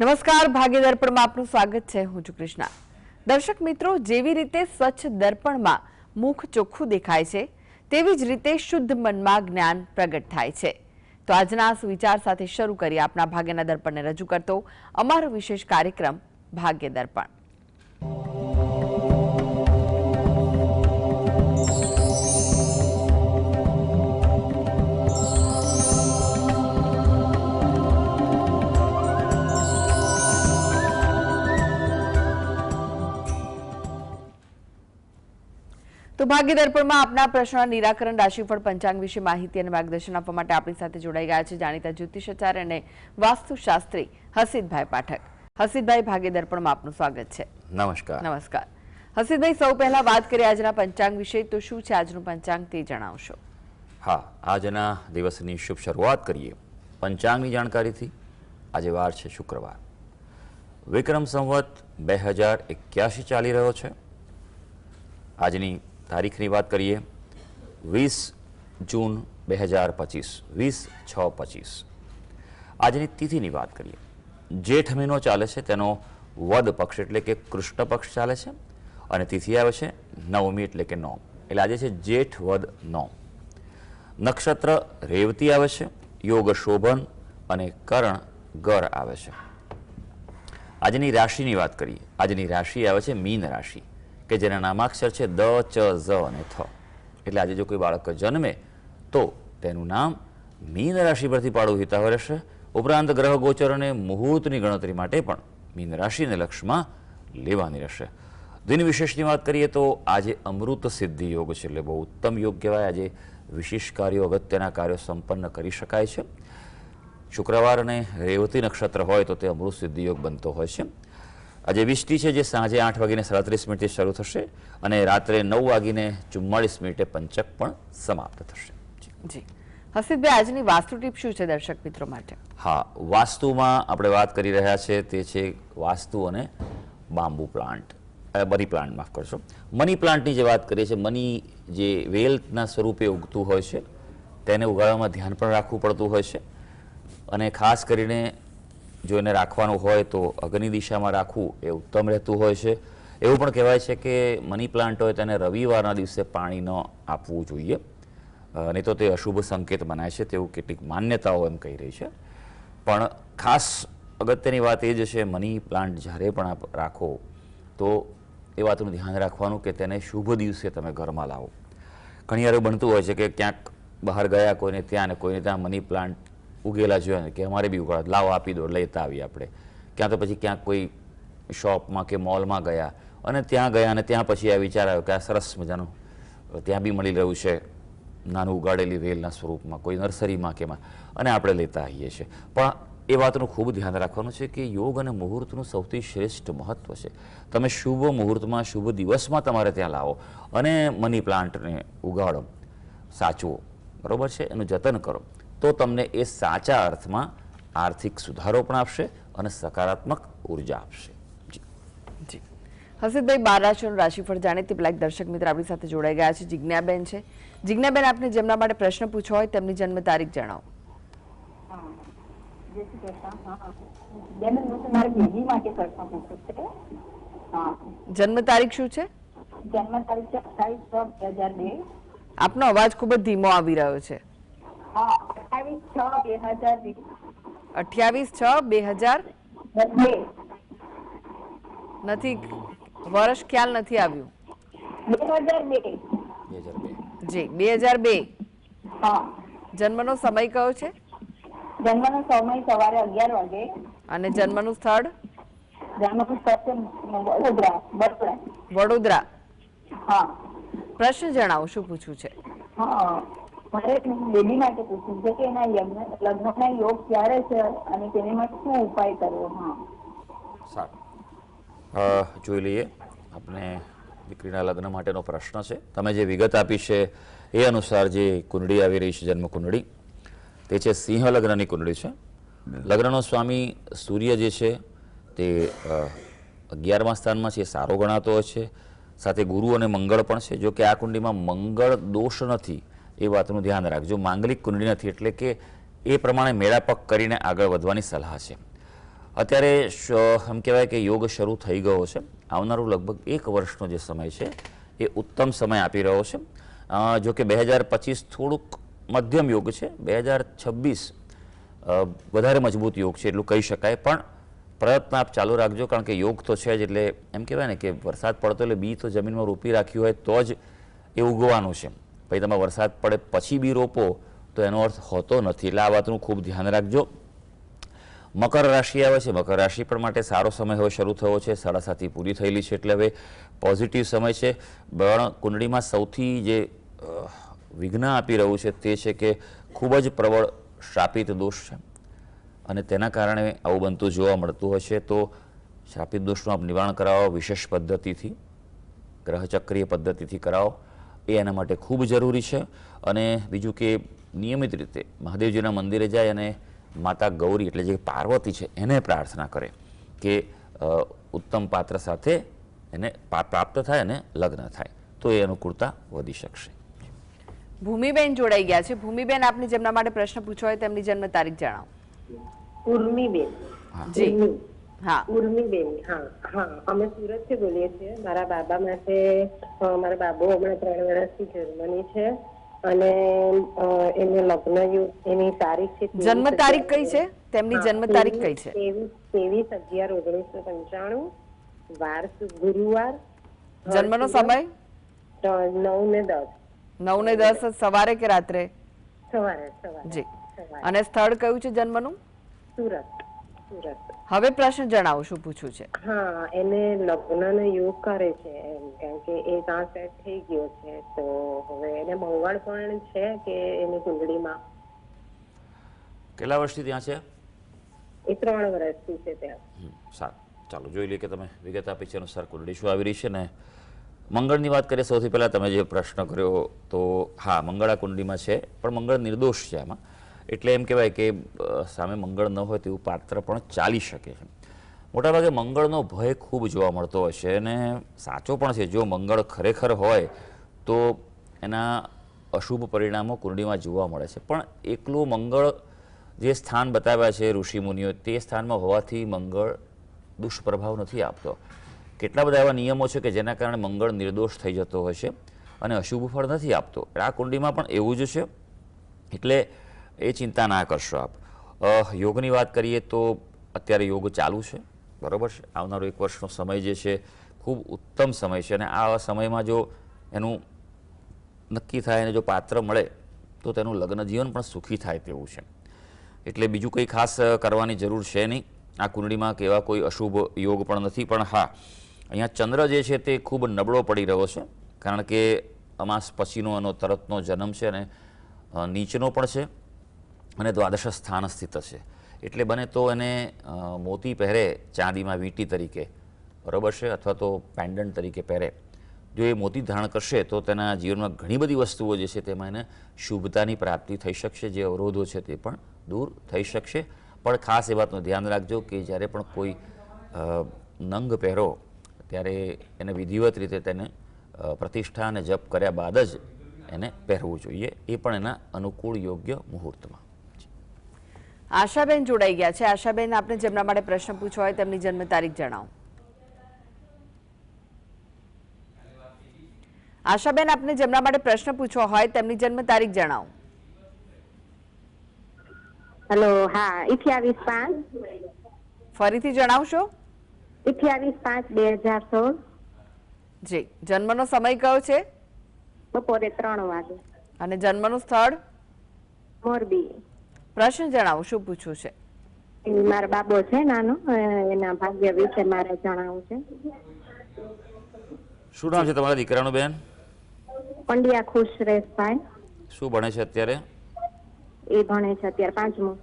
નમસ્કાર, ભાગ્ય દર્પણમાં આપનું સ્વાગત છે. હું છું કૃષ્ણા. દર્શક મિત્રો, જેવી રીતે સ્વચ્છ દર્પણમાં મુખ ચોખ્ખું દેખાય છે, તેવી જ રીતે શુદ્ધ મનમાં જ્ઞાન પ્રગટ થાય છે. તો આજના સુવિચાર સાથે શરૂ કરીએ આપના ભાગ્યના દર્પણને રજૂ કરતો અમારો વિશેષ કાર્યક્રમ ભાગ્ય દર્પણ. તો ભાગ્ય દર્પણમાં આપના પ્રશ્નોના નિરાકરણ, રાશિફળ, પંચાંગ વિશે માહિતી અને માર્ગદર્શન આપવા માટે આપણી સાથે જોડાઈ ગયા છે જાણીતા જ્યોતિષાચાર્ય અને વાસ્તુશાસ્ત્રી હસીતભાઈ પાઠક. હસીતભાઈ, ભાગ્ય દર્પણમાં આપનું સ્વાગત છે. નમસ્કાર. નમસ્કાર. હસીતભાઈ, સૌ પહેલા વાત કરીએ આજના પંચાંગ વિશે. તો શું છે આજનું પંચાંગ તે જણાવશો? હા, આજના દિવસની શુભ શરૂઆત કરીએ પંચાંગની જાણકારીથી. આજે વાર છે શુક્રવાર. વિક્રમ સંવત 2081 ચાલી રહ્યો છે. આજની તારીખની વાત કરીએ 20 જૂન 2025, 20/6/25. આજની તિથિની વાત કરીએ. જેઠ મહિનો ચાલે છે, તેનો વદ પક્ષ એટલે કે કૃષ્ણ પક્ષ ચાલે છે અને તિથિ આવે છે નવમી એટલે કે નોમ. એટલે આજે છે જેઠ વદ નોમ. નક્ષત્ર રેવતી આવે છે, યોગ શોભન અને કરણ ગર આવે છે. આજની રાશિની વાત કરીએ. આજની રાશિ આવે છે મીન રાશિ, કે જેના નામાક્ષર છે દ, ચ, ઝ અને થ. એટલે આજે જો કોઈ બાળક જન્મે તો તેનું નામ મીન રાશિ પરથી પાડવું હિતાવહ રહેશે. ઉપરાંત ગ્રહ ગોચર અને મુહૂર્તની ગણતરી માટે પણ મીન રાશિને લક્ષમાં લેવાની રહેશે. દિન વિશેષની વાત કરીએ તો આજે અમૃત સિદ્ધિ યોગ છે, એટલે બહુ ઉત્તમ યોગ કહેવાય. આજે વિશેષ કાર્યો, અગત્યના કાર્યો સંપન્ન કરી શકાય છે. શુક્રવાર અને રેવતી નક્ષત્ર હોય તો તે અમૃત સિદ્ધિ યોગ બનતો હોય છે. આજે વિષ્ટિ છે, જે સાંજે 8:37 શરૂ થશે અને રાત્રે 9:44 પંચક પણ સમાપ્ત થશે. જી હસીતભાઈ, આજની વાસ્તુ ટીપ શું છે દર્શક મિત્રો માટે? હા, વાસ્તુમાં આપણે વાત કરી રહ્યા છે તે છે વાસ્તુ અને બાંબુ પ્લાન્ટ, મની પ્લાન્ટ, માફ કરશો, મની પ્લાન્ટની જે વાત કરીએ છીએ. મની જે વેલના સ્વરૂપે ઉગતું હોય છે, તેને ઉગાડવામાં ધ્યાન પણ રાખવું પડતું હોય છે અને ખાસ કરીને જો એને રાખવાનું હોય તો અગ્નિ દિશામાં રાખવું એ ઉત્તમ રહેતું હોય છે. એવું પણ કહેવાય છે કે મની પ્લાન્ટ હોય તેને રવિવારના દિવસે પાણી ન આપવું જોઈએ, નહીં તો તે અશુભ સંકેત મનાય છે, તેવું કેટલીક માન્યતાઓ એમ કહી રહી છે. પણ ખાસ અગત્યની વાત એ જ છે, મની પ્લાન્ટ જ્યારે પણ આપ રાખો તો એ વાતનું ધ્યાન રાખવાનું કે તેને શુભ દિવસે તમે ઘરમાં લાવો. ઘણી વાર બનતું હોય છે કે ક્યાંક બહાર ગયા કોઈને ત્યાં ને કોઈને ત્યાં મની પ્લાન્ટ ઉગેલા જોયા કે અમારે બી ઉગાડ, લાવો આપી દો, લેતા આવીએ આપણે. ક્યાં તો પછી ક્યાંક કોઈ શોપમાં કે મોલમાં ગયા અને ત્યાં પછી આ વિચાર આવ્યો કે આ સરસ મજાનું ત્યાં બી મળી રહ્યું છે નાનું ઉગાડેલી વેલના સ્વરૂપમાં, કોઈ નર્સરીમાં કે અને આપણે લેતા આવીએ છીએ. પણ એ વાતનું ખૂબ ધ્યાન રાખવાનું છે કે યોગ અને મુહૂર્તનું સૌથી શ્રેષ્ઠ મહત્વ છે. તમે શુભ મુહૂર્તમાં, શુભ દિવસમાં તમારે ત્યાં લાવો અને મની પ્લાન્ટને ઉગાડો, સાચવો, બરાબર છે, એનું જતન કરો, તો તમને એ સાચા અર્થમાં આર્થિક સુધારો પણ આપશે અને સકારાત્મક ઉર્જા આપશે. જી હસીતભાઈ, 12 રાશિઓનું રાશિફળ જાણે તે પેલા એક દર્શક મિત્ર આપણી સાથે જોડાઈ ગયા છે. જિજ્ઞાબેન છે. જિજ્ઞાબેન, આપને જેમના માટે પ્રશ્ન પૂછવો હોય તેમની જન્મ તારીખ જણાવો. જન્મ તારીખ શું છે? જન્મ તારીખ 28/6/2002. આપનો અવાજ ખૂબ જ ધીમો આવી રહ્યો છે. 28/6/2002 નથી, વર્ષ ખ્યાલ નથી આવ્યું. 2002. જી, 2002. જન્મનો સમય કયો છે? જન્મનો સમય સવારે 11 વાગે. અને જન્મનું સ્થળ? જન્મનું સ્થળ વડોદરા. વડોદરા. હા. પ્રશ્ન જણાવો, શું પૂછવું છે? હા, મારે બેબી માટે પૂછવું છે કે એના લગ્નના યોગ ક્યારે છે અને તેની માટે શું ઉપાય કરવો? હા, સારું, જોઈ લઈએ. આપણે દીકરીના લગ્ન માટેનો પ્રશ્ન છે. તમે જે વિગત આપી છે એ અનુસાર જે કુંડળી આવી રહી છે, જન્મ કુંડળી, તે છે સિંહ લગ્નની કુંડળી છે. લગ્નનો સ્વામી સૂર્ય જે છે તે 11મા સ્થાનમાં છે, સારો ગણાતો હોય છે. સાથે ગુરુ અને મંગળ પણ છે. જો કે આ કુંડળીમાં મંગળ દોષ નથી, એ વાતનું ધ્યાન રાખજો. માંગલિક કુંડળી નથી એટલે કે એ પ્રમાણે મેળાપક કરીને આગળ વધવાની સલાહ છે. અત્યારે એમ કહેવાય કે યોગ શરૂ થઈ ગયો છે. આવનારું લગભગ 1 વર્ષનો જે સમય છે એ ઉત્તમ સમય આપી રહ્યો છે. જો કે 2025 થોડુંક મધ્યમ યોગ છે, 2026 વધારે મજબૂત યોગ છે એટલું કહી શકાય. પણ પ્રયત્ન આપ ચાલુ રાખજો, કારણ કે યોગ તો છે જ. એટલે એમ કહેવાય ને કે વરસાદ પડતો એટલે બી તો જમીનમાં રોપી રાખ્યું હોય તો જ એ ઉગવાનું છે. પછી તમે વરસાદ પડે પછી બી રોપો તો એનો અર્થ હોતો નથી. એટલે આ વાતનું ખૂબ ધ્યાન રાખજો. મકર રાશિ આવે છે. મકર રાશિ પણ માટે સારો સમય હવે શરૂ થયો છે. 7:30 પૂરી થયેલી છે એટલે હવે પોઝિટિવ સમય છે. પણ કુંડળીમાં સૌથી જે વિઘ્ન આપી રહ્યું છે તે છે કે ખૂબ જ પ્રબળ શ્રાપિત દોષ છે, અને તેના કારણે આવું બનતું જોવા મળતું હોય છે. તો શ્રાપિત દોષનું આપ નિવારણ કરાવો વિશેષ પદ્ધતિથી, ગ્રહચક્રીય પદ્ધતિથી કરાવો, એ એના માટે ખૂબ જરૂરી છે. અને બીજું કે નિયમિત રીતે મહાદેવજીના મંદિરે જાય અને માતા ગૌરી એટલે જે પાર્વતી છે એને પ્રાર્થના કરે કે ઉત્તમ પાત્ર સાથે એને પ્રાપ્ત થાય અને લગ્ન થાય, તો એ અનુકૂળતા વધી શકશે. ભૂમિબેન જોડાઈ ગયા છે. ભૂમિબેન, આપને જેમના માટે પ્રશ્ન પૂછ્યો હોય તેમની જન્મ તારીખ જણાવો. ઉર્મીબેન. જી હા. ઉર્મીબેન, હા, અમે સુરત થી બોલીએ છીએ. મારા બાબા માટે, મારા બાબુ હમણાં 3 વર્ષથી જર્મની છે, અને એને લગ્ન એની તારીખ છે. જન્મ તારીખ કઈ છે તેમની? જન્મ તારીખ કઈ છે? 23/11/1995, વાર ગુરુવાર. જન્મનો સમય? 9 ને 10. 9 ને 10 સવારે કે રાત્રે? સવારે. જી. અને સ્થળ કયું છે જન્મનું? સુરત. હવે પ્રશ્ન જણાવો, શું પૂછવું છે? હા, એને લગ્નનો યોગ કરે છે એમ, કારણ કે એ ત્યાં સેટ થઈ ગયો છે. તો હવે એને મંગળ પણ છે કે એની કુંડળીમાં? કેટલા વર્ષથી ત્યાં છે? એ 3 વર્ષથી છે ત્યાં. સારું, ચાલો જોઈ લઈએ કે તમે વિગત આપી છે અનુસાર કુંડળી શું આવી રહી છે. ને મંગળની વાત કરીએ સૌથી પહેલાં. તમે જે પ્રશ્ન કર્યો તો હા, મંગળ આ કુંડળીમાં છે, પણ મંગળ નિર્દોષ છે આમાં. એટલે એમ કહેવાય કે સામે મંગળ ન હોય તેવું પાત્ર પણ ચાલી શકે છે. મોટાભાગે મંગળનો ભય ખૂબ જોવા મળતો હોય છે, અને સાચો પણ છે. જો મંગળ ખરેખર હોય તો એના અશુભ પરિણામો કુંડળીમાં જોવા મળે છે. પણ એકલું મંગળ જે સ્થાન બતાવ્યા છે ઋષિમુનિઓ, તે સ્થાનમાં હોવાથી મંગળ દુષ્પ્રભાવ નથી આપતો. કેટલા બધા એવા નિયમો છે કે જેના કારણે મંગળ નિર્દોષ થઈ જતો હોય છે અને અશુભ ફળ નથી આપતો. આ કુંડળીમાં પણ એવું જ છે, એટલે એ ચિંતા ના કરશો આપ. યોગની વાત કરીએ તો અત્યારે યોગ ચાલુ છે, બરાબર છે. આવનારો 1 વર્ષનો સમય જે છે ખૂબ ઉત્તમ સમય છે, અને આ સમયમાં જો એનું નક્કી થાય અને જો પાત્ર મળે તો તેનું લગ્ન જીવન પણ સુખી થાય તેવું છે. એટલે બીજું કંઈ ખાસ કરવાની જરૂર છે નહીં આ કુંડળીમાં, કે એવા કોઈ અશુભ યોગ પણ નથી. પણ હા, અહીંયા ચંદ્ર જે છે તે ખૂબ નબળો પડી રહ્યો છે, કારણ કે અમાસ પછીનો એનો તરતનો જન્મ છે, અને નીચનો પણ છે, અને દ્વાદશ સ્થાન સ્થિત છે. એટલે બને તો એને મોતી પહેરે ચાંદીમાં વીંટી તરીકે, બરાબર છે, અથવા તો પેન્ડન્ટ તરીકે પહેરે. જો એ મોતી ધારણ કરશે તો તેના જીવનમાં ઘણી બધી વસ્તુઓ જે છે તેમાં એને શુભતાની પ્રાપ્તિ થઈ શકશે. જે અવરોધો છે તે પણ દૂર થઈ શકશે. પણ ખાસ એ વાતનું ધ્યાન રાખજો કે જ્યારે પણ કોઈ નંગ પહેરો ત્યારે એને વિધિવત રીતે તેને પ્રતિષ્ઠા અને જપ કર્યા બાદ જ એને પહેરવું જોઈએ, એ પણ એના અનુકૂળ યોગ્ય મુહૂર્તમાં. આશાબેન જોડાઈ ગયા છે. આશાબેન, આપને જેમના માટે પ્રશ્ન પૂછ્યો હોય તેમની જન્મ તારીખ જણાવો. આશાબેન, આપને જેમના માટે પ્રશ્ન પૂછવો હોય તેમની જન્મ તારીખ જણાવો. હેલો, હા, 28/5. ફરીથી જણાવશો? 28/5/2016. જી. જન્મનો સમય કયો છે? બપોરે 3 વાગે. અને જન્મનું સ્થળ? મોરબી. પ્રશ્ન જણાવો, શું પૂછવું છે? મારો બાબો છે નાનો, એના ભાગ્ય વિશે મારે જણાવવું છે. શું નામ છે તમારા દીકરાનું બેન? પંડ્યા ખુશરેશભાઈ. શું ભણે છે અત્યારે? એ ભણે છે અત્યારે 5મું.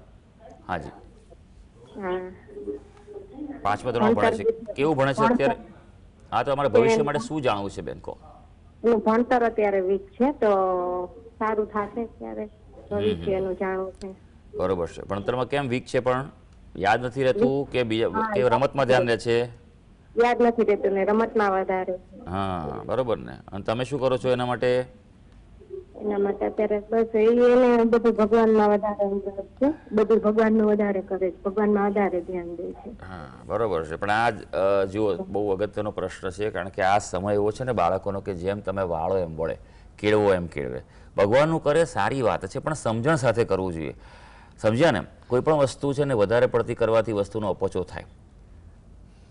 હાજી, હા, 5મા ધોરણમાં ભણે છે. કેવું ભણે છે અત્યારે? હા, તો અમારા ભવિષ્ય માટે શું જાણવું છે બેન કહો. એનું ભણતર અત્યારે વીક છે, તો સારું થશે ત્યારે ભવિષ્યનું જાણવું છે. બરોબર છે. ભણતરમાં કેમ વીક છે? પણ યાદ નથી રહેતું કે બીજા કે રમતમાં ધ્યાન રહે છે? યાદ નથી રહેતું ને રમતમાં વધારે. હા, બરોબર ને. અને તમે શું કરો છો એના માટે? એના માટે અત્યારે બસ એને બધું ભગવાનમાં વધારે ઇન્ટરેસ્ટ છે, બધું ભગવાનનું વધારે કરે છે, ભગવાનમાં વધારે ધ્યાન દે છે. હા બરોબર છે, પણ આ જુઓ બહુ અગત્યનો પ્રશ્ન છે, કારણ કે આ સમય એવો છે ને બાળકોનો કે જેમ તમે વાળો એમ વળે, કેળવો એમ કેળવે. ભગવાનનું કરે સારી વાત છે, પણ સમજણ સાથે કરવું જોઈએ. સમજ્યા ને? કોઈ પણ વસ્તુ છે ને વધારે પડતી કરવાથી વસ્તુનો અપચો થાય.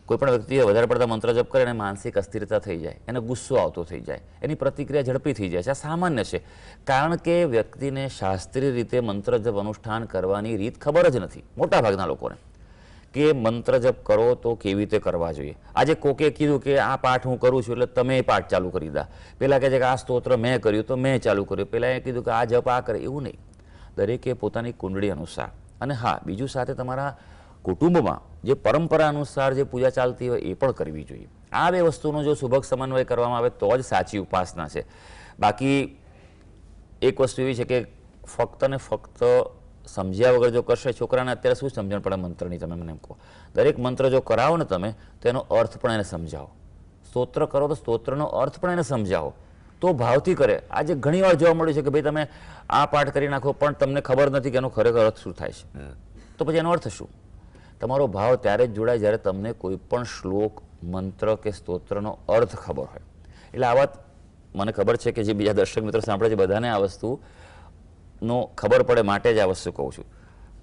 કોઈ પણ વ્યક્તિએ વધારે પડતા મંત્ર જપ કરે એને માનસિક અસ્થિરતા થઈ જાય, એને ગુસ્સો આવતો થઈ જાય, એની પ્રતિક્રિયા ઝડપી થઈ જાય છે. આ સામાન્ય છે, કારણ કે વ્યક્તિને શાસ્ત્રીય રીતે મંત્ર જપ અનુષ્ઠાન કરવાની રીત ખબર જ નથી મોટાભાગના લોકોને, કે મંત્ર જપ કરો તો કેવી રીતે કરવા જોઈએ. આજે કોકે કીધું કે આ પાઠ હું કરું છું એટલે તમે એ પાઠ ચાલુ કરી દા, પેલા કહે છે કે આ સ્તોત્ર મેં કર્યું તો મેં ચાલુ કર્યું, પેલા એ કીધું કે આ જપ આ કરે, એવું નહીં. દરેકે પોતાની કુંડળી અનુસાર, અને હા બીજું સાથે તમારા કુટુંબમાં જે પરંપરા અનુસાર જે પૂજા ચાલતી હોય એ પણ કરવી જોઈએ. આ બે વસ્તુનો જો સુભગ સમન્વય કરવામાં આવે તો જ સાચી ઉપાસના છે. બાકી એક વસ્તુ એવી છે કે ફક્ત ને ફક્ત સમજ્યા વગર જો કરશે, છોકરાને અત્યારે શું સમજણ પડે મંત્રની, તમે મને એમ કહો. દરેક મંત્ર જો કરાવો ને તમે તો એનો અર્થ પણ એને સમજાવો. સ્તોત્ર કરો તો સ્તોત્રનો અર્થ પણ એને સમજાવો, તો ભાવથી કરે. આજે ઘણી વાર જોવા મળ્યું છે કે ભાઈ તમે આ પાઠ કરી નાખો પણ તમને ખબર નથી કે એનો ખરેખર અર્થ શું થાય છે. તો પછી એનો અર્થ શું? તમારો ભાવ ત્યારે જ જોડાય જ્યારે તમને કોઈ પણ શ્લોક, મંત્ર કે સ્તોત્રનો અર્થ ખબર હોય. એટલે આ વાત મને ખબર છે કે જે બીજા દર્શક મિત્રો સાંભળે છે બધાને આ વસ્તુનો ખબર પડે માટે જ આ વસ્તુ કહું છું.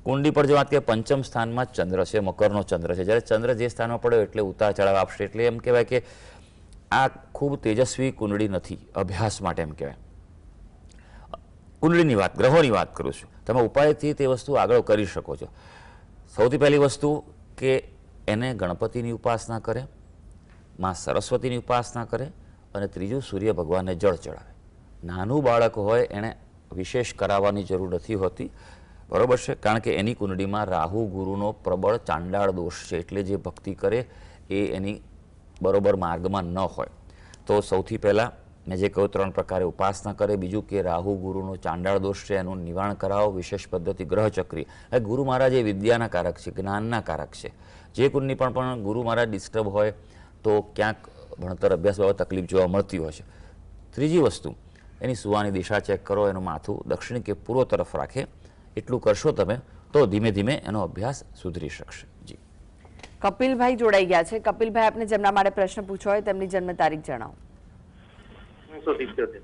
કુંડલી પર જે વાત કે પંચમ સ્થાનમાં ચંદ્ર છે, મકરનો ચંદ્ર છે. જ્યારે ચંદ્ર જે સ્થાનમાં પડ્યો એટલે ઉતાર ચઢાવ આપશે. એટલે એમ કહેવાય કે આ ખૂબ તેજસ્વી કુંડળી નથી અભ્યાસ માટે, એમ કહેવાય. કુંડળીની વાત, ગ્રહોની વાત કરું છું. તમે ઉપાયથી તે વસ્તુ આગળ કરી શકો છો. સૌથી પહેલી વસ્તુ કે એને ગણપતિની ઉપાસના કરે, માં સરસ્વતીની ઉપાસના કરે, અને ત્રીજું સૂર્ય ભગવાનને જળ ચડાવે. નાનું બાળક હોય એણે વિશેષ કરાવવાની જરૂર નથી હોતી, બરાબર છે, કારણ કે એની કુંડળીમાં રાહુ ગુરુનો પ્રબળ ચાંડાળ દોષ છે. એટલે જે ભક્તિ કરે એ એની બરોબર માર્ગમાં ન હોય. તો સૌથી પહેલાં મેં જે કહ્યું 3 પ્રકારે ઉપાસના કરે. બીજું કે રાહુ ગુરુનો ચાંડાળ દોષ છે એનું નિવારણ કરાવો, વિશેષ પદ્ધતિ ગ્રહચક્રી. ગુરુ મહારાજ એ વિદ્યાના કારક છે, જ્ઞાનના કારક છે. જે કુંડની પણ ગુરુ મહારાજ ડિસ્ટર્બ હોય તો ક્યાંક ભણતર અભ્યાસ બાબત તકલીફ જોવા મળતી હોય છે. ત્રીજી વસ્તુ, એની સુવાની દિશા ચેક કરો, એનું માથું દક્ષિણ કે પૂર્વ તરફ રાખે. એટલું કરશો તમે તો ધીમે ધીમે એનો અભ્યાસ સુધરી શકશે. જી કપિલભાઈ જોડાઈ ગયા છે. કપિલભાઈ, આપને જેમના માટે પ્રશ્ન પૂછવો હોય તેમની જન્મ તારીખ જણાવો. 1977.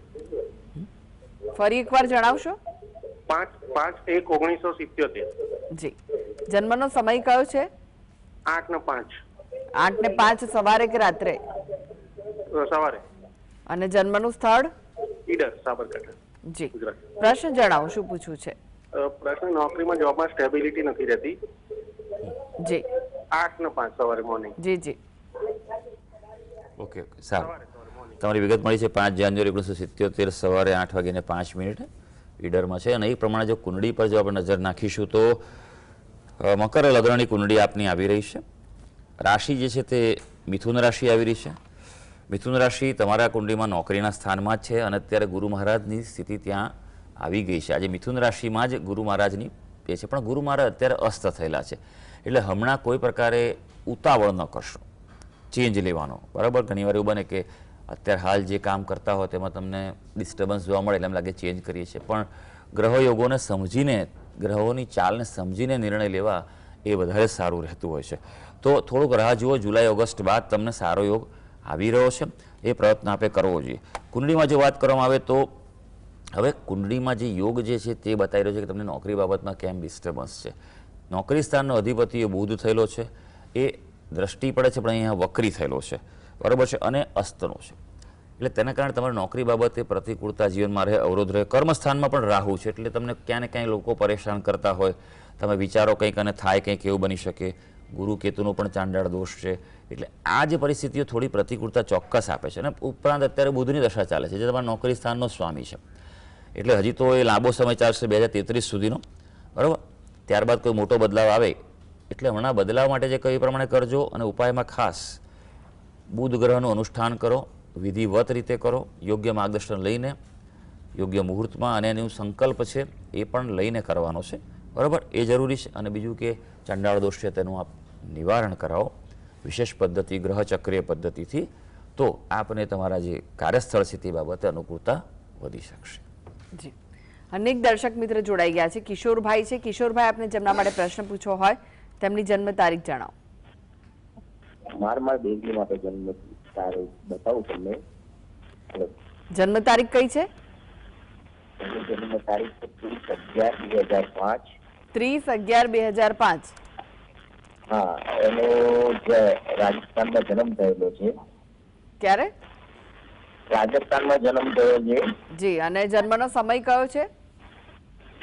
ફરી એકવાર જણાવશો? 5/1/1977. જી. જન્મનો સમય કયો છે? 8:05 8:05 સવારે કે રાત્રે? સવારે. અને જન્મનું સ્થળ? ઈડર, સાબરકાંઠા, જી. ગુજરાત. પ્રશ્ન જણાવો, શું પૂછવું છે? પ્રશ્ન, નોકરીમાં જોબમાં સ્ટેબિલિટી નથી રહેતી. જી. 8:05 સવારે મોર્નિંગ. જી જી. ઓકે ઓકે, સારું. તમારી વિગત મળી છે. 5 જાન્યુઆરી 1977 સવારે 8:05 ઈડરમાં છે. અને એ પ્રમાણે જો કુંડળી પર જો આપણે નજર નાખીશું તો મકર લગ્નની કુંડળી આપની આવી રહી છે. રાશિ જે છે તે મિથુન રાશિ આવી રહી છે. મિથુન રાશિ તમારા કુંડળીમાં નોકરીના સ્થાનમાં જ છે, અને અત્યારે ગુરુ મહારાજની સ્થિતિ ત્યાં આવી ગઈ છે. આજે મિથુન રાશિમાં જ ગુરુ મહારાજની એ છે, પણ ગુરુ મહારાજ અત્યારે અસ્ત થયેલા છે. એટલે હમણાં કોઈ પ્રકારે ઉતાવળ ન કરશો ચેન્જ લેવાનો, બરાબર. ઘણીવાર એવું બને કે અત્યારે હાલ જે કામ કરતા હોય તેમાં તમને ડિસ્ટર્બન્સ જોવા મળે એટલે એમ લાગે ચેન્જ કરીએ છીએ, પણ ગ્રહયોગોને સમજીને, ગ્રહોની ચાલને સમજીને નિર્ણય લેવા એ વધારે સારું રહેતું હોય છે. તો થોડુંક રાહ જુઓ, જુલાઈ ઓગસ્ટ બાદ તમને સારો યોગ આવી રહ્યો છે. એ પ્રયત્ન આપણે કરવો જોઈએ. કુંડળીમાં જો વાત કરવામાં આવે તો હવે કુંડળીમાં જે યોગ જે છે તે બતાવી રહ્યો છે કે તમને નોકરી બાબતમાં કેમ ડિસ્ટર્બન્સ છે. નોકરી સ્થાનનો અધિપતિ એ બુધ થયેલો છે, એ દ્રષ્ટિ પડે છે પણ અહીંયા વક્રી થયેલો છે, બરાબર છે, અને અસ્તનો છે. એટલે તેના કારણે તમારી નોકરી બાબતે પ્રતિકૂળતા જીવનમાં રહે, અવરોધ રહે. કર્મસ્થાનમાં પણ રાહુ છે, એટલે તમને ક્યાં ને ક્યાંય લોકો પરેશાન કરતા હોય, તમે વિચારો કંઈક અને થાય કંઈક એવું બની શકે. ગુરુ કેતુનો પણ ચાંડાળ દોષ છે. એટલે આ જે પરિસ્થિતિઓ થોડી પ્રતિકૂળતા ચોક્કસ આપે છે. અને ઉપરાંત અત્યારે બુધની દશા ચાલે છે, જે તમારા નોકરી સ્થાનનો સ્વામી છે. એટલે હજી તો એ લાંબો સમય ચાલશે 2033 સુધીનો, બરાબર. ત્યારબાદ કોઈ મોટો બદલાવ આવે એટલે હમણાં બદલાવ માટે જે કહ્યું એ પ્રમાણે કરજો. અને ઉપાયમાં ખાસ બુધ ગ્રહનું અનુષ્ઠાન કરો, વિધિવત રીતે કરો, યોગ્ય માર્ગદર્શન લઈને, યોગ્ય મુહૂર્તમાં, અને એનો સંકલ્પ છે એ પણ લઈને કરવાનો છે, બરાબર. એ જરૂરી છે. અને બીજું કે ચંડાળ દોષ છે તેનું આપ નિવારણ કરાવો વિશેષ પદ્ધતિ, ગ્રહચક્રીય પદ્ધતિથી, તો આપને તમારા જે કાર્યસ્થળ છે તે બાબતે અનુકૂળતા વધી શકશે. જી, અનેક દર્શક મિત્ર જોડાઈ ગયા છે. કિશોરભાઈ છે. કિશોરભાઈ, આપને જેમના માટે પ્રશ્ન પૂછવો હોય તેમની જન્મ તારીખ જણાવો. મારા બેબી માટે જન્મ તારીખ બતાવું તમને. જન્મ તારીખ કઈ છે? એની જન્મ તારીખ 30/11/2005. 30/11/2005. હા, એનો રાજસ્થાનમાં જન્મ થયેલો છે. ક્યારે? રાજસ્થાનમાં જન્મ થયો છે. જી, અને જન્મનો સમય કયો છે?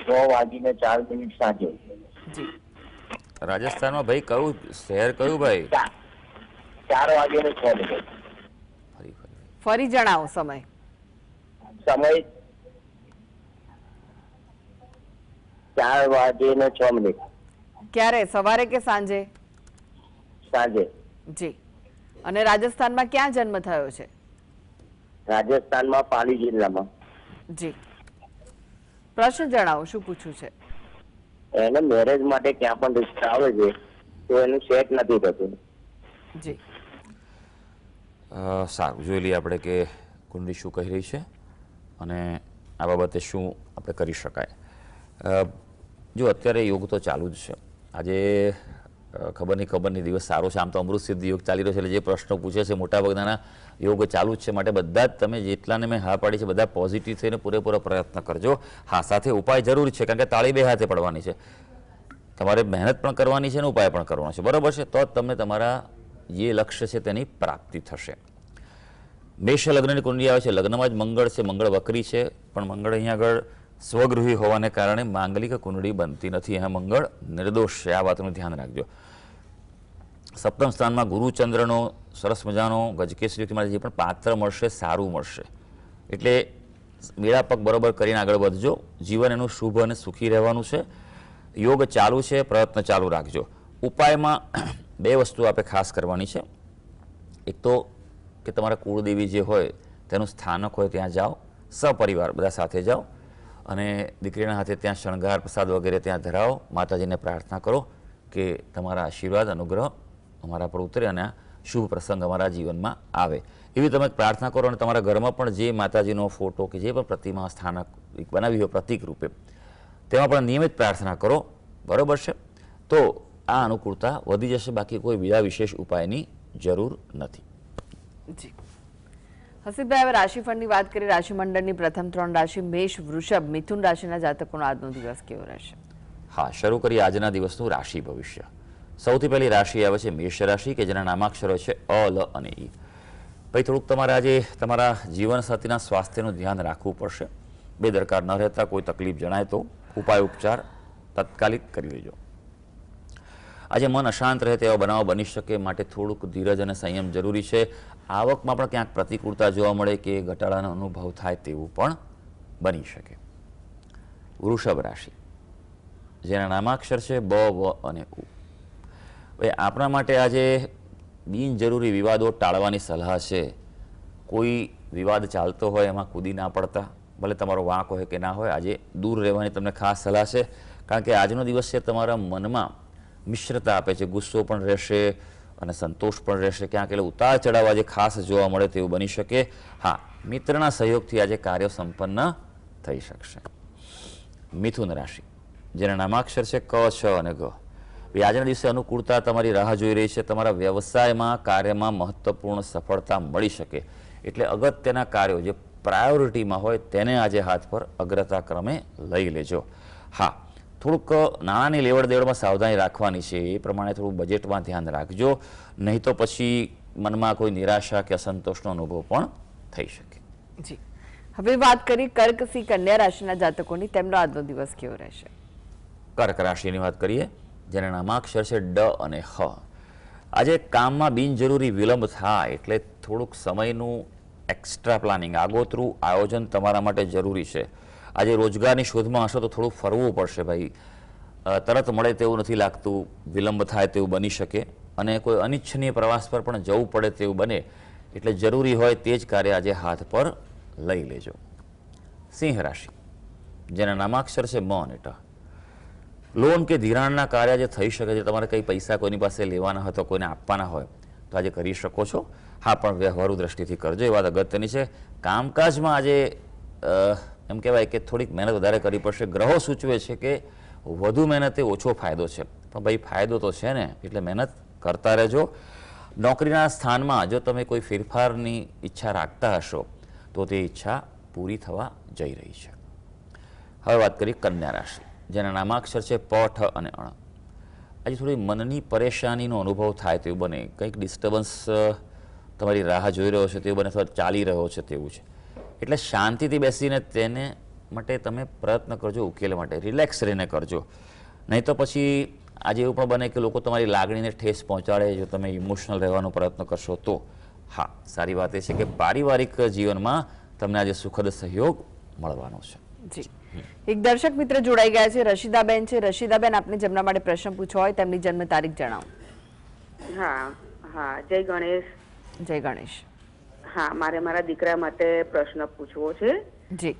6:04 સાંજે. જી, રાજસ્થાનમાં ભાઈ કયું શહેર કયું ભાઈ? 4:06. ફરી ફરી ફરી જણાવો સમય. સમય 4:06. ક્યારે? સવારે કે સાંજે? સાંજે. જી, અને રાજસ્થાનમાં ક્યાં જન્મ થયો છે? રાજસ્થાનમાં પાલી જિલ્લામાં. જી, પ્રશ્ન જણાવો, શું પૂછવું છે? એને મેરેજ માટે ક્યાં પણ રિશ્તા આવે છે તો એનું સેટ નથી થતું. જી, સારું, જોઈ લઈએ આપણે કે કુંડલી શું કહી રહી છે અને આ બાબતે શું આપણે કરી શકાય. જો અત્યારે યોગ તો ચાલુ જ છે. આજે ખબર નહીં દિવસ સારો છે. આમ તો અમૃત સિદ્ધ યોગ ચાલી રહ્યો છે, એટલે જે પ્રશ્નો પૂછે છે મોટાભાગના યોગ ચાલુ જ છે. માટે બધા જ તમે જેટલાને મેં હા પાડી છે બધા પોઝિટિવ થઈને પૂરેપૂરો પ્રયત્ન કરજો. હા, સાથે ઉપાય જરૂરી છે, કારણ કે તાળી બે હાથે પડવાની છે. તમારે મહેનત પણ કરવાની છે અને ઉપાય પણ કરવાનો છે, બરાબર છે? તો જ તમને તમારા જે લક્ષ્ય છે તેની પ્રાપ્તિ થશે. મેષ લગ્નની કુંડલી આવે છે. લગ્નમાં જ મંગળ છે. મંગળ વક્રી છે, પણ મંગળ અહીંયા આગળ સ્વગૃહી હોવાને કારણે માંગલિક કુંડળી બનતી નથી. અહીંયા મંગળ નિર્દોષ છે, આ વાતનું ધ્યાન રાખજો. સપ્તમ સ્થાનમાં ગુરુચંદ્રનો સરસ મજાનો ગજકેસરી માટે જે પણ પાત્ર મળશે સારું મળશે. એટલે મેળાપક બરોબર કરીને આગળ વધજો. જીવન એનું શુભ અને સુખી રહેવાનું છે. યોગ ચાલુ છે, પ્રયત્ન ચાલુ રાખજો. ઉપાયમાં બે વસ્તુ આપણે ખાસ કરવાની છે. એક તો કે તમારા કુળદેવી જે હોય તેનું સ્થાનક હોય ત્યાં જાઓ, સપરિવાર બધા સાથે જાઓ અને દીકરીના હાથે ત્યાં શણગાર પ્રસાદ વગેરે ત્યાં ધરાવો. માતાજીને પ્રાર્થના કરો કે તમારા આશીર્વાદ અનુગ્રહ અમારા પર ઉતરે અને શુભ પ્રસંગ અમારા જીવનમાં આવે. એવી તમે પ્રાર્થના કરો અને તમારા ઘરમાં પણ જે માતાજીનો ફોટો કે જે પણ પ્રતિમા સ્થાનક બનાવી હોય પ્રતિક રૂપે તેમાં પણ નિયમિત પ્રાર્થના કરો, બરાબર છે? તો આ અનુકૂળતા વધી જશે. બાકી કોઈ બીજા વિશેષ ઉપાયની જરૂર નથી. જી, હસીબભાઈ, હવે રાશિફળની વાત કરીએ. રાશિમંડળની પ્રથમ 3 રાશિ મેષ, વૃષભ, મિથુન રાશિના જાતકોનો આજનો દિવસ કેવો રહેશે? હા, શરૂ કરીએ આજના દિવસનું રાશિ ભવિષ્ય. સૌથી પહેલી રાશિ આવે છે મેષ રાશિ, કે જેના નામાક્ષરો છે અ, લ અને ઈ. ભાઈ, થોડુંક તમારે આજે તમારા જીવનસાથીના સ્વાસ્થ્યનું ધ્યાન રાખવું પડશે. બેદરકાર ન રહેતા કોઈ તકલીફ જણાય તો ઉપાય ઉપચાર તાત્કાલિક કરી લેજો. આજે મન અશાંત રહે તેવા બનાવો બની શકે, માટે થોડુંક ધીરજ અને સંયમ જરૂરી છે. આવકમાં પણ ક્યાંક પ્રતિકૂળતા જોવા મળે કે ઘટાડાનો અનુભવ થાય તેવું પણ બની શકે. વૃષભ રાશિ, જેના નામાક્ષર છે બ, વ અને ઉ. ભાઈ, આપણા માટે આજે બિનજરૂરી વિવાદો ટાળવાની સલાહ છે. કોઈ વિવાદ ચાલતો હોય એમાં કૂદી ના પડતા, ભલે તમારો વાંક હોય કે ના હોય. આજે દૂર રહેવાની તમને ખાસ સલાહ છે, કારણ કે આજનો દિવસ છે તમારા મનમાં મિશ્રતા આપે છે. ગુસ્સો પણ રહેશે અને સંતોષ પણ રહેશે. ક્યાંક એટલે ઉતાર ચઢાવ આજે ખાસ જોવા મળે તેવું બની શકે. હા, મિત્રના સહયોગથી આજે કાર્ય સંપન્ન થઈ શકશે. મિથુન રાશિ, જેના નામાક્ષર છે ક, છ અને ગ. આજના દિવસે અનુકૂળતા તમારી રાહ જોઈ રહી છે. તમારા વ્યવસાયમાં કાર્યમાં મહત્વપૂર્ણ સફળતા મળી શકે. એટલે અગત્યના કાર્યો જે પ્રાયોરિટીમાં હોય તેને આજે હાથ પર અગ્રતા ક્રમે લઈ લેજો. હા, થોડુંક નાણાંની લેવડ દેવડમાં સાવધાની રાખવાની છે. એ પ્રમાણે થોડું બજેટમાં ધ્યાન રાખજો, નહીં તો પછી મનમાં કોઈ નિરાશા કે અસંતોષનો અનુભવ પણ થઈ શકે. જી, હવે વાત કરી કર્ક, સિંહ, કન્યા રાશિના જાતકોની. તેમનો આજનો દિવસ કેવો રહેશે? કર્ક રાશિની વાત કરીએ, જેના નામાક્ષર છે ડ અને હ. આજે કામમાં બિનજરૂરી વિલંબ થાય એટલે થોડુંક સમયનું એક્સ્ટ્રા પ્લાનિંગ, આગોતરું આયોજન તમારા માટે જરૂરી છે. આજે રોજગારની શોધમાં હશો તો થોડું ફરવું પડશે ભાઈ. તરત મળે તેવું નથી લાગતું, વિલંબ થાય તેવું બની શકે અને કોઈ અનિચ્છનીય પ્રવાસ પર પણ જવું પડે તેવું બને. એટલે જરૂરી હોય તે જ કાર્ય આજે હાથ પર લઈ લેજો. સિંહ રાશિ, જેના નામાક્ષર છે મ અને ટ. લોન કે ધિરાણના કાર્ય જે થઈ શકે છે. તમારે કંઈ પૈસા કોઈની પાસે લેવાના હોય તો કોઈને આપવાના હોય તો આજે કરી શકો છો. હા, પણ વ્યવહારુ દ્રષ્ટિથી કરજો, એ વાત અગત્યની છે. કામકાજમાં આજે એમ કહેવાય કે થોડીક મહેનત વધારે કરવી પડશે. ગ્રહો સૂચવે છે કે વધુ મહેનતે ઓછો ફાયદો છે, પણ ભાઈ ફાયદો તો છે ને, એટલે મહેનત કરતા રહેજો. નોકરીના સ્થાનમાં જો તમે કોઈ ફેરફારની ઈચ્છા રાખતા હશો તો તે ઈચ્છા પૂરી થવા જઈ રહી છે. હવે વાત કરીએ કન્યા રાશિ, જેના નામાક્ષર છે પ, ઠ અને અણ. આજે થોડી મનની પરેશાનીનો અનુભવ થાય તેવું બને, કંઈક ડિસ્ટર્બન્સ તમારી રાહ જોઈ રહ્યો છે તેવું બને, અથવા ચાલી રહ્યો છે તેવું છે. એટલે શાંતિથી બેસીને તેને માટે તમે પ્રયત્ન કરજો, ઉકેલ માટે રિલેક્સ રહીને કરજો. નહીં તો પછી આજે એવું પણ બને કે લોકો તમારી લાગણીને ઠેસ પહોંચાડે. જો તમે ઇમોશનલ રહેવાનો પ્રયત્ન કરશો તો હા, સારી વાત એ છે કે પારિવારિક જીવનમાં તમને આજે સુખદ સહયોગ મળવાનો છે. જી, એક દર્શક મિત્ર જોડાઈ ગયા છે, રશીદાબેન છે. રશીદાબેન, આપને જેમના માટે પ્રશ્ન પૂછવો હોય તેમની જન્મ તારીખ જણાવો. હા હા, જય ગણેશ. જય ગણેશ. હા, મારે મારા દીકરા માટે પ્રશ્ન પૂછવો છે. જી.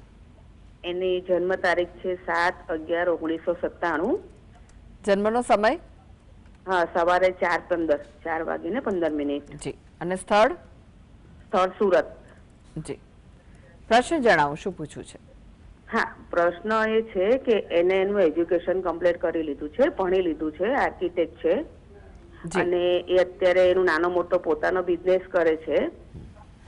એની જન્મ તારીખ છે 7/11/1997. જન્મનો સમય? હા, સવારે 4:15 જી. અને સ્થળ? સ્થળ સુરત. જી. પ્રશ્ન જણાવો, શું પૂછવું છે? હા, પ્રશ્ન એ છે કે એને એનું એજ્યુકેશન કમ્પ્લીટ કરી લીધું છે, ભણી લીધું છે, આર્કિટેક્ટ છે, અને એ અત્યારે એનું નાનો મોટો પોતાનો બિઝનેસ કરે છે.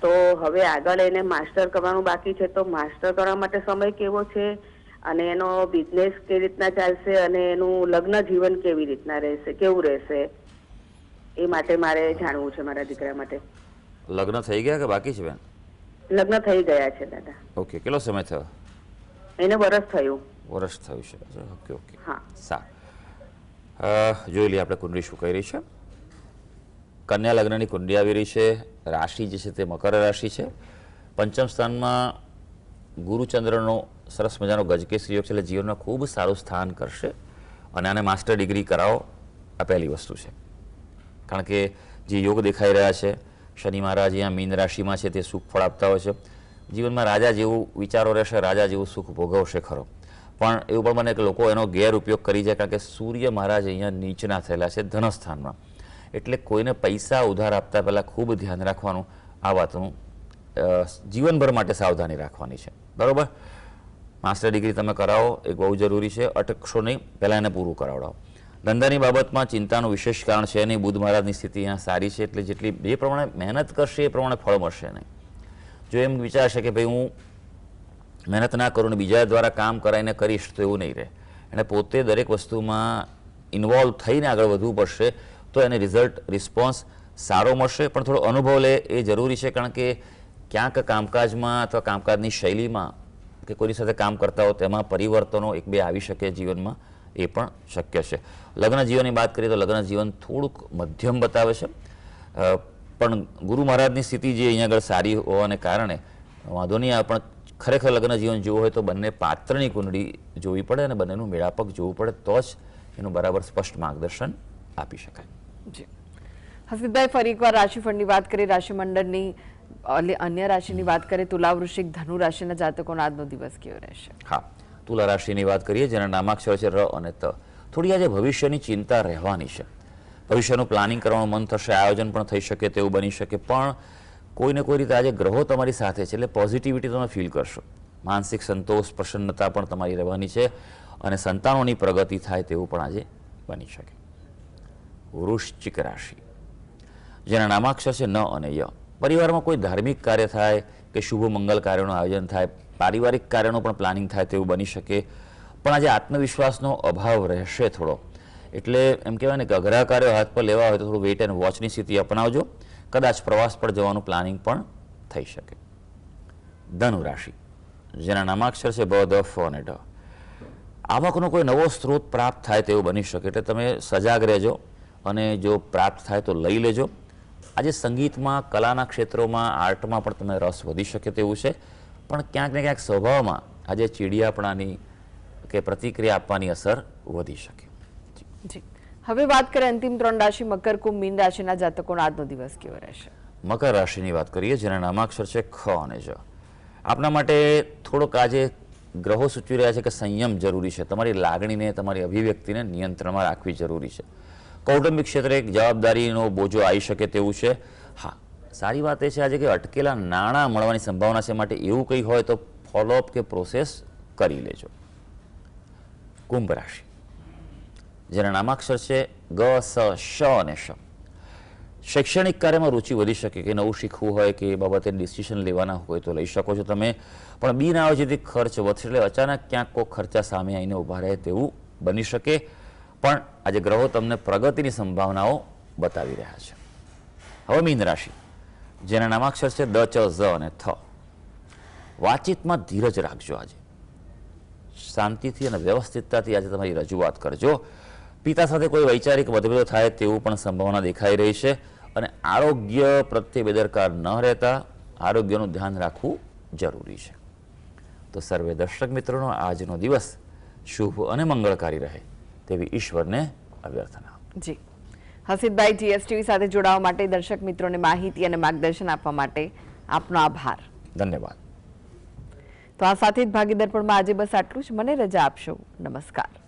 તો હવે આગળ એને માસ્ટર કરવાનું બાકી છે, તો માસ્ટર કરવા માટે સમય કેવો છે, અને એનો બિઝનેસ કેવી રીતના ચાલશે, અને એનું લગ્ન જીવન કેવી રીતના રહેશે, કેવું રહેશે, એ માટે મારે જાણવું છે મારા દીકરા માટે. લગ્ન થઈ ગયા કે બાકી છે બેન? લગ્ન થઈ ગયા છે દાદા. ઓકે, કેટલો સમય થયો? એને વરસ થયું. વર્ષ થયું છે. ઓકે ઓકે, હા. સારું. જોઈ લઈએ આપણે કુંડળી શું કહી રહી છે. કન્યા લગ્નની કુંડળી આવી રહી છે. રાશિ જે છે તે મકર રાશિ છે. પંચમ સ્થાનમાં ગુરુચંદ્રનો સરસ મજાનો ગજકેસરી યોગ છે, એટલે જીવનમાં ખૂબ સારું સ્થાન કરશે. અને આને માસ્ટર ડિગ્રી કરાવો, આ પહેલી વસ્તુ છે. કારણ કે જે યોગ દેખાઈ રહ્યા છે, શનિ મહારાજ અહીંયા મીન રાશિમાં છે, તે સુખ ફળ આપતા હોય છે. જીવનમાં રાજા જેવું વિચારો રહેશે, રાજા જેવું સુખ ભોગવશે ખરો. પણ એવું પણ બને કે લોકો એનો ગેરઉપયોગ કરી જાય, કારણ કે સૂર્ય મહારાજ અહીંયા નીચના થયેલા છે ધનસ્થાનમાં. એટલે કોઈને પૈસા ઉધાર આપતા પહેલાં ખૂબ ધ્યાન રાખવાનું. આ વાતનું જીવનભર માટે સાવધાની રાખવાની છે, બરાબર? માસ્ટર ડિગ્રી તમે કરાવો, એક બહુ જરૂરી છે. અટકશો નહીં, પહેલાં એને પૂરું કરાવડાવો. ધંધાની બાબતમાં ચિંતાનું વિશેષ કારણ છે નહીં. બુધ મહારાજની સ્થિતિ અહીંયા સારી છે, એટલે જેટલી જે પ્રમાણે મહેનત કરશે એ પ્રમાણે ફળ મળશે નહીં. જો એમ વિચારશે કે ભાઈ હું મહેનત ના કરું ને બીજા દ્વારા કામ કરાવીને કરીશ, તો એવું નહીં રહે. એને પોતે દરેક વસ્તુમાં ઇન્વોલ્વ થઈને આગળ વધવું પડશે, તો એને રિઝલ્ટ રિસ્પોન્સ સારો મળશે. પણ થોડો અનુભવ લે એ જરૂરી છે, કારણ કે ક્યાંક કામકાજમાં અથવા કામકાજની શૈલીમાં કે કોઈની સાથે કામ કરતા હો તેમાં પરિવર્તનો એક બે આવી શકે જીવનમાં, એ પણ શક્ય છે. લગ્ન જીવનની વાત કરીએ તો લગ્ન જીવન થોડુંક મધ્યમ બતાવે છે. પણ ગુરુ મહારાજની સ્થિતિ જે અહીંયા આગળ સારી હોવાને કારણે વાંધો નહીં આવે. પણ ખરેખર લગ્ન જીવન જોવું હોય તો બંને પાત્રની કુંડળી જોવી પડે અને બંનેનું મેળાપક જોવું પડે, તો જ એનું બરાબર સ્પષ્ટ માર્ગદર્શન આપી શકાય. જી. હસીબભાઈ, ફરી એકવાર રાશિફળની વાત કરીએ, રાશિમંડળની અન્ય રાશિની વાત કરીએ. તુલા, વૃશ્ચિક, ધનુ રાશિના જાતકોનો આજનો દિવસ કેવો રહેશે? હા, તુલા રાશિની વાત કરીએ, જેના નામાક્ષર છે ર અને ત. થોડી આજે ભવિષ્યની ચિંતા રહેવાની છે. ભવિષ્યનું પ્લાનિંગ કરવાનું મન થશે, આયોજન પણ થઈ શકે તેવું બની શકે. પણ કોઈને કોઈ રીતે આજે ગ્રહો તમારી સાથે છે, એટલે પોઝિટિવિટી તમે ફીલ કરશો. માનસિક સંતોષ, પ્રસન્નતા પણ તમારી રહેવાની છે, અને સંતાનોની પ્રગતિ થાય તેવું પણ આજે બની શકે. વૃશ્ચિક રાશિ, જેના નામાક્ષર છે ન અને ય. પરિવારમાં કોઈ ધાર્મિક કાર્ય થાય કે શુભ મંગલ કાર્યનું આયોજન થાય, પારિવારિક કાર્યનું પણ પ્લાનિંગ થાય તેવું બની શકે. પણ આજે આત્મવિશ્વાસનો અભાવ રહેશે થોડો, એટલે એમ કહેવાય ને કે અઘરા કાર્યો હાથ પર લેવા હોય તો થોડું વેઇટ એન્ડ વોચની સ્થિતિ અપનાવજો. કદાચ પ્રવાસ પર જવાનું પ્લાનિંગ પણ થઈ શકે. ધનુ રાશિ, જેના નામાક્ષર છે બ, દ, ફ અને ઢ. આવકનો કોઈ નવો સ્ત્રોત પ્રાપ્ત થાય તેવું બની શકે, એટલે તમે સજાગ રહેજો, અને જો પ્રાપ્ત થાય તો લઈ લેજો. આજે સંગીતમાં, કલાના ક્ષેત્રોમાં, આર્ટમાં પણ તમને રસ વધી શકે તેવું છે. પણ ક્યાંક ને ક્યાંક સ્વભાવમાં આજે ચીડિયાપણાની કે પ્રતિક્રિયા આપવાની અસર વધી શકે. જી. હવે વાત કરીએ અંતિમ 3 રાશિ, મકર, કુંભ, મીન રાશિના જાતકોનો આજનો દિવસ કેવો રહેશે? મકર રાશિની વાત કરીએ, જેના નામાક્ષર છે ખ અને જ. આપના માટે થોડોક આજે ગ્રહો સૂચવી રહ્યા છે કે સંયમ જરૂરી છે. તમારી લાગણીને, તમારી અભિવ્યક્તિને નિયંત્રણમાં રાખવી જરૂરી છે. કૌટુંબિક ક્ષેત્રે એક જવાબદારીનો બોજો આવી શકે તેવું છે. હા, સારી વાત એ છે આજે કે અટકેલા નાણાં મળવાની સંભાવના છે, માટે એવું કંઈ હોય તો ફોલોઅપ કે પ્રોસેસ કરી લેજો. કુંભ રાશિ, જેના નામાક્ષર છે ગ, સ, શ અને શ. શૈક્ષણિક કાર્યમાં રુચિ વધી શકે કે નવું શીખવું હોય કે એ બાબતે ડિસિઝન લેવાના હોય તો લઈ શકો છો તમે, પણ બિનઆયોજિત ખર્ચ વધશે એટલે અચાનક ક્યાંક કોઈ ખર્ચા સામે આવીને ઊભા રહે તેવું બની શકે. પણ આજે ગ્રહો તમને પ્રગતિની સંભાવનાઓ બતાવી રહ્યા છે. હવે મીન રાશિ, જેના નામાક્ષર છે દ, ચ, ઝ અને થ. વાતચીતમાં ધીરજ રાખજો. આજે શાંતિથી અને વ્યવસ્થિતતાથી આજે તમારી રજૂઆત કરજો. પિતા સાથે કોઈ વૈચારિક મતભેદો થાય તેવું પણ સંભાવના દેખાઈ રહી છે. અને આરોગ્ય પ્રત્યે બેદરકાર ન રહેતા આરોગ્યનું ધ્યાન રાખવું જરૂરી છે. તો સર્વે દર્શક મિત્રોનો આજનો દિવસ શુભ અને મંગળકારી રહે તેવી ઈશ્વરને અભ્યર્થના. જી હસીદભાઈ, જીએસટીવી સાથે જોડાવા માટે, દર્શક મિત્રોને માહિતી અને માર્ગદર્શન આપવા માટે આપનો આભાર. ધન્યવાદ. તો આ સાથે જ ભાગીદાર પણ આજે બસ આટલું જ. મને રજા આપશો. નમસ્કાર.